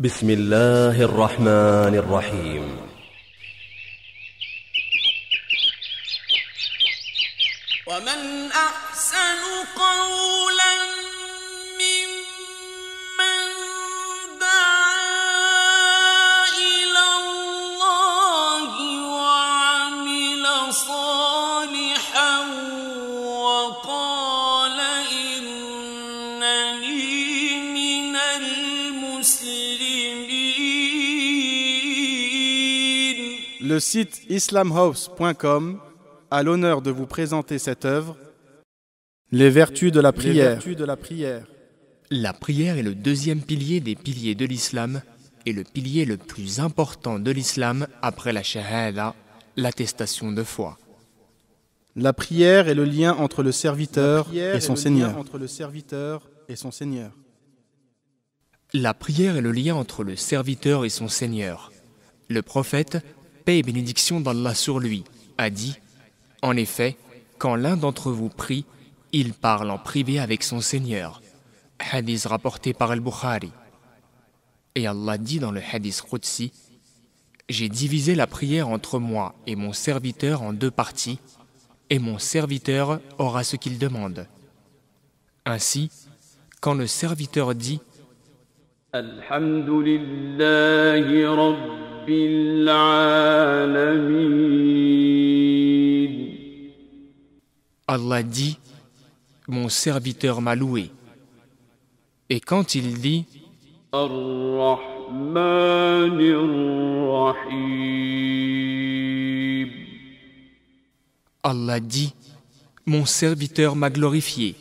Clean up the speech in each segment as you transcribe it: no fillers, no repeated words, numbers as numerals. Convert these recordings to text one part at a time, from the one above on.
بسم الله الرحمن الرحيم ومن أحسن قولا ممن دعا إلى الله وعمل صالحا وقال إنني من المسلمين. Le site islamhouse.com a l'honneur de vous présenter cette œuvre, Les vertus de la prière. La prière est le deuxième pilier des piliers de l'islam et le pilier le plus important de l'islam après la shahada, l'attestation de foi. La prière est le lien entre le serviteur et son Seigneur. La prière est le lien entre le serviteur et son Seigneur. Le prophète, paix et bénédiction d'Allah sur lui, a dit: en effet, quand l'un d'entre vous prie, il parle en privé avec son Seigneur. Hadith rapporté par Al-Bukhari. Et Allah dit dans le hadith Qudsi: j'ai divisé la prière entre moi et mon serviteur en deux parties, et mon serviteur aura ce qu'il demande. Ainsi, quand le serviteur dit: Alhamdulillahi Rabbil Alamin, Allah dit: mon serviteur m'a loué. Et quand il dit: Ar-Rahmanir Rahim, Allah dit: mon serviteur m'a glorifié.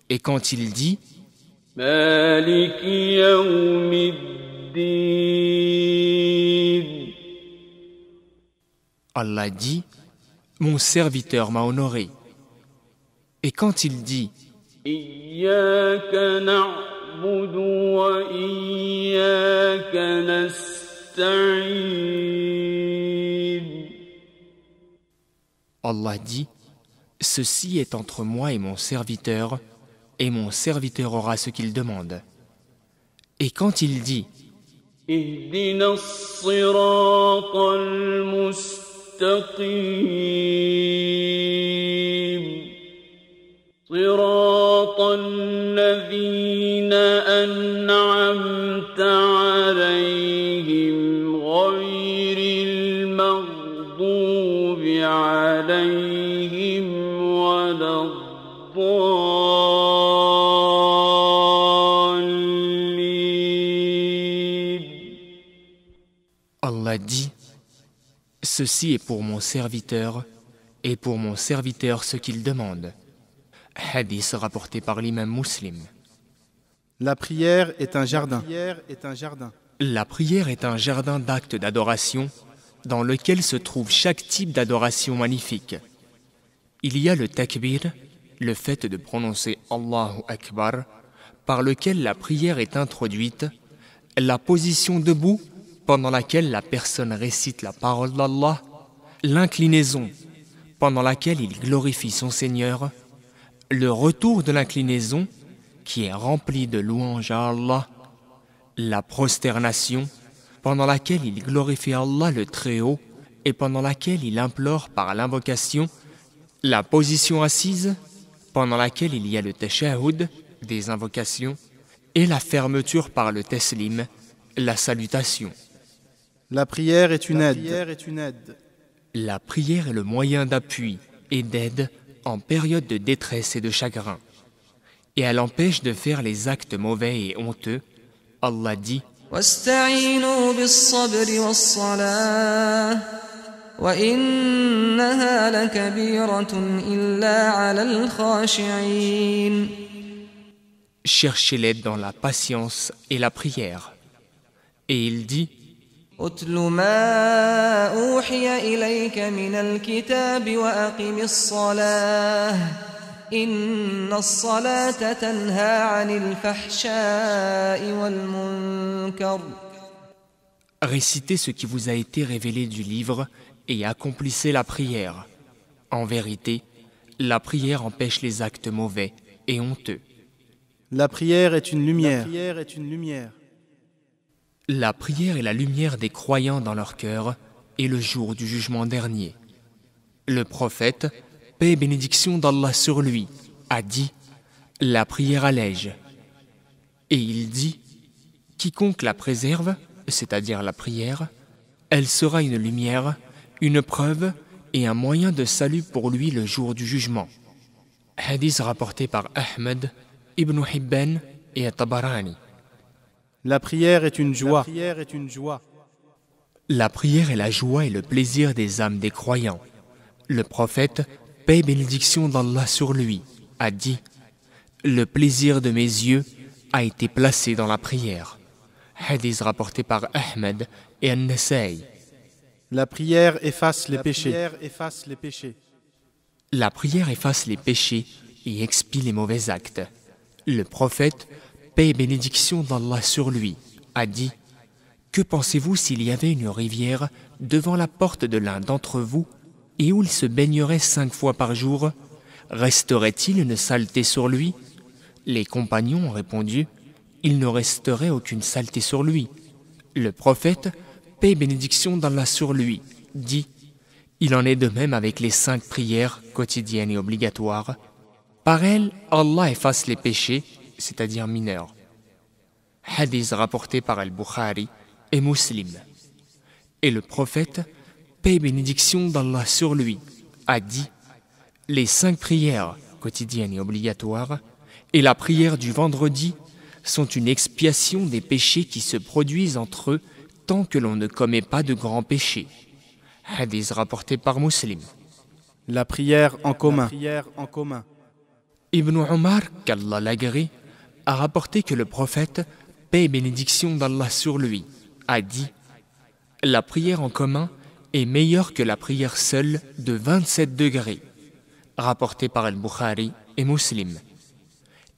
Et quand il dit: Maliki Yawmiddin, Allah dit: mon serviteur m'a honoré. Et quand il dit: Iyyaka na'budu wa iyyaka nasta'in, Allah dit: ceci est entre moi et mon serviteur aura ce qu'il demande. Et quand il dit: Ihdina as-siratal mustaqim, siratal ladhina an'amta alayhim ghayril maghdubi alayhim waladdallin. Allah dit: ceci est pour mon serviteur et pour mon serviteur ce qu'il demande. Hadith rapporté par l'imam Muslim. La prière est un jardin. La prière est un jardin d'actes d'adoration dans lequel se trouve chaque type d'adoration magnifique. Il y a le takbir, le fait de prononcer Allahu Akbar, par lequel la prière est introduite, la position debout pendant laquelle la personne récite la parole d'Allah, l'inclinaison pendant laquelle il glorifie son Seigneur, le retour de l'inclinaison qui est rempli de louanges à Allah, la prosternation pendant laquelle il glorifie Allah le Très-Haut et pendant laquelle il implore par l'invocation, la position assise pendant laquelle il y a le tashahhud des invocations et la fermeture par le taslim, la salutation. La prière est une aide. La prière est le moyen d'appui et d'aide en période de détresse et de chagrin. Et elle empêche de faire les actes mauvais et honteux. Allah dit: واستعينوا بالصبر والصلاة وإنها لكبيرة إلا على الخاشعين. cherchez l'aide dans la patience et la prière. Et il dit: أتل ما أوحي إليك من الكتاب وأقم الصلاة إن الصلاة تنهى عن الفحشاء والمنكر. récitez ce qui vous a été révélé du livre et accomplissez la prière. En vérité, la prière empêche les actes mauvais et honteux. La prière est une lumière. La prière est la lumière des croyants dans leur cœur et le jour du jugement dernier. Le prophète, paix et bénédiction d'Allah sur lui, a dit « La prière allège ». Et il dit « Quiconque la préserve, c'est-à-dire la prière, elle sera une lumière, une preuve et un moyen de salut pour lui le jour du jugement. » Hadith rapporté par Ahmed, Ibn Hibban et Tabarani. La prière est une joie. La prière est la joie et le plaisir des âmes des croyants. Le prophète, paix et bénédiction d'Allah sur lui, a dit « Le plaisir de mes yeux a été placé dans la prière. » Hadith rapporté par Ahmed et An-Nasa'i. La prière efface les péchés. La prière efface les péchés et expie les mauvais actes. Le prophète, paix et bénédiction d'Allah sur lui, a dit « Que pensez-vous s'il y avait une rivière devant la porte de l'un d'entre vous et où il se baignerait 5 fois par jour? Resterait-il une saleté sur lui ?» Les compagnons ont répondu « Il ne resterait aucune saleté sur lui. » Le prophète, paix et bénédiction d'Allah sur lui, dit « Il en est de même avec les 5 prières quotidiennes et obligatoires. Par elles, Allah efface les péchés, c'est-à-dire mineurs. » Hadith rapporté par Al-Bukhari et Muslim. Et le prophète, paix et bénédiction d'Allah sur lui, a dit « Les 5 prières quotidiennes et obligatoires et la prière du vendredi sont une expiation des péchés qui se produisent entre eux tant que l'on ne commet pas de grands péchés. » Hadith rapporté par Muslim. La prière en commun. Ibn Omar, qu'Allah l'agrée, a rapporté que le prophète, paix et bénédiction d'Allah sur lui, a dit « La prière en commun est meilleure que la prière seule de 27 degrés. » Rapporté par Al-Bukhari et Muslim.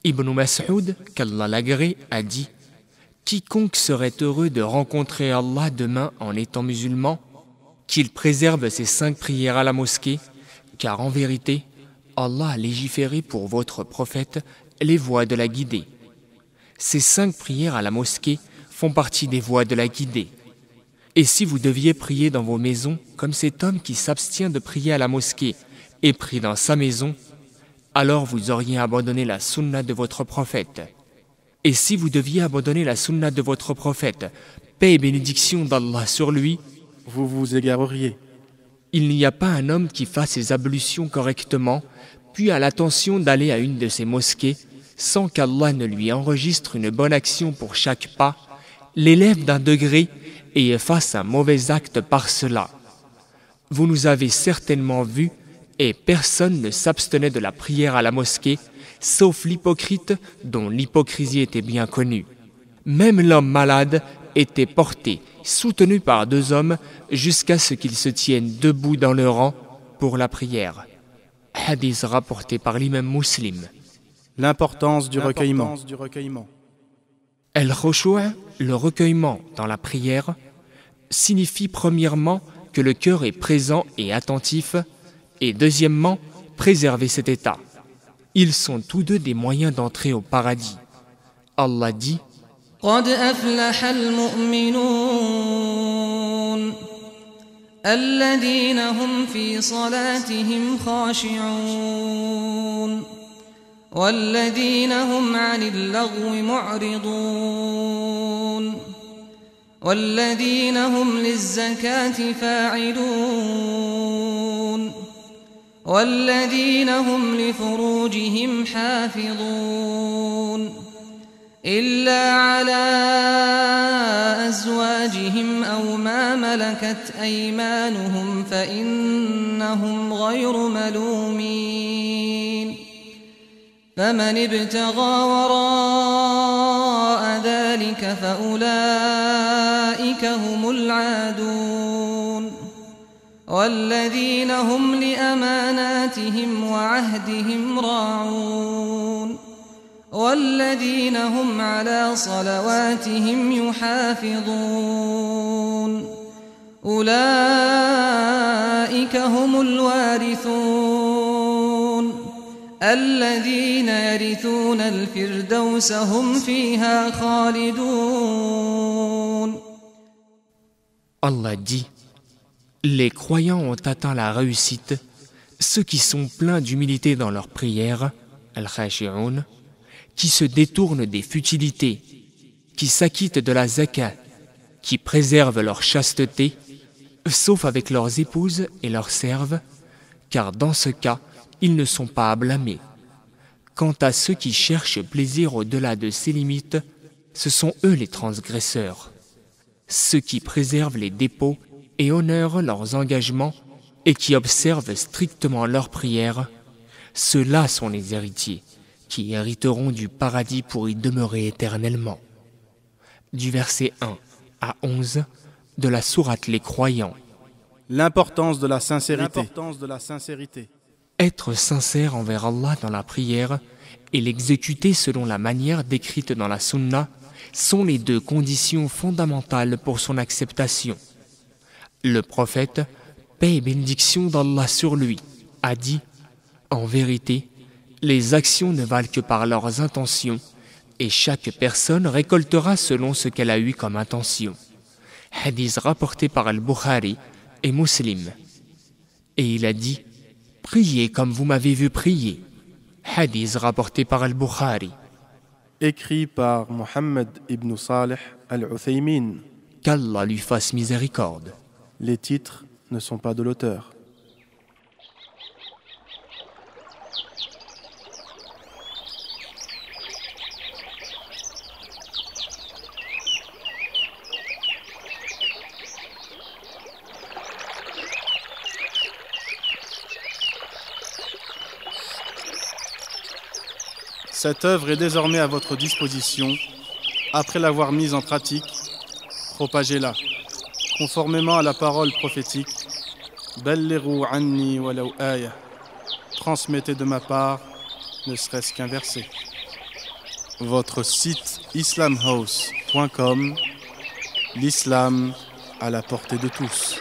Ibn Mas'ud, qu'Allah l'agrée, a dit « Quiconque serait heureux de rencontrer Allah demain en étant musulman, qu'il préserve ses 5 prières à la mosquée, car en vérité, Allah a légiféré pour votre prophète les voies de la guidée. Ces 5 prières à la mosquée font partie des voies de la guidée. Et si vous deviez prier dans vos maisons, comme cet homme qui s'abstient de prier à la mosquée et prie dans sa maison, alors vous auriez abandonné la sunna de votre prophète. Et si vous deviez abandonner la sunna de votre prophète, paix et bénédiction d'Allah sur lui, vous vous égareriez. Il n'y a pas un homme qui fasse ses ablutions correctement, puis a l'intention d'aller à une de ces mosquées, sans qu'Allah ne lui enregistre une bonne action pour chaque pas, l'élève d'un degré et efface un mauvais acte par cela. Vous nous avez certainement vus, et personne ne s'abstenait de la prière à la mosquée, sauf l'hypocrite dont l'hypocrisie était bien connue. Même l'homme malade était porté, soutenu par 2 hommes, jusqu'à ce qu'ils se tiennent debout dans le rang pour la prière. Hadith rapporté par l'imam Muslim. L'importance du recueillement. El-Khushu', le recueillement dans la prière, signifie premièrement que le cœur est présent et attentif, et deuxièmement, préserver cet état. Ils sont tous deux des moyens d'entrer au paradis. Allah dit قد أفلح المؤمنون الذين هم في صلاتهم خاشعون والذين هم عن اللغو معرضون والذين هم للزكاة فاعلون والذين هم لفروجهم حافظون إلا على أزواجهم أو ما ملكت أيمانهم فإنهم غير ملومين فمن ابتغى وراء ذلك فأولئك هم العادون والذين هم لأماناتهم وعهدهم راعون والذين هم على صلواتهم يحافظون أولئك هم الوارثون الذين يرثون الفردوس هم فيها خالدون. Allah dit, les croyants ont atteint la réussite, ceux qui sont pleins d'humilité dans leurs prières, al-khashi'un, qui se détournent des futilités, qui s'acquittent de la zakat, qui préservent leur chasteté, sauf avec leurs épouses et leurs serves, car dans ce cas, ils ne sont pas à blâmer. Quant à ceux qui cherchent plaisir au-delà de ces limites, ce sont eux les transgresseurs. Ceux qui préservent les dépôts et honorent leurs engagements et qui observent strictement leurs prières, ceux-là sont les héritiers, qui hériteront du paradis pour y demeurer éternellement. Du verset 1 à 11 de la sourate Les Croyants. L'importance de la sincérité. Être sincère envers Allah dans la prière et l'exécuter selon la manière décrite dans la Sunna sont les deux conditions fondamentales pour son acceptation. Le prophète, paix et bénédiction d'Allah sur lui, a dit « En vérité, les actions ne valent que par leurs intentions et chaque personne récoltera selon ce qu'elle a eu comme intention. » Hadith rapporté par Al-Bukhari et Muslim. Et il a dit « Priez comme vous m'avez vu prier. » Hadith rapporté par Al-Bukhari. Écrit par Mohammed ibn Saleh al-Uthaymin. Qu'Allah lui fasse miséricorde. Les titres ne sont pas de l'auteur. Cette œuvre est désormais à votre disposition. Après l'avoir mise en pratique, propagez-la, conformément à la parole prophétique. Ballighu anni walau aya. Transmettez de ma part, ne serait-ce qu'un verset. Votre site islamhouse.com. L'islam à la portée de tous.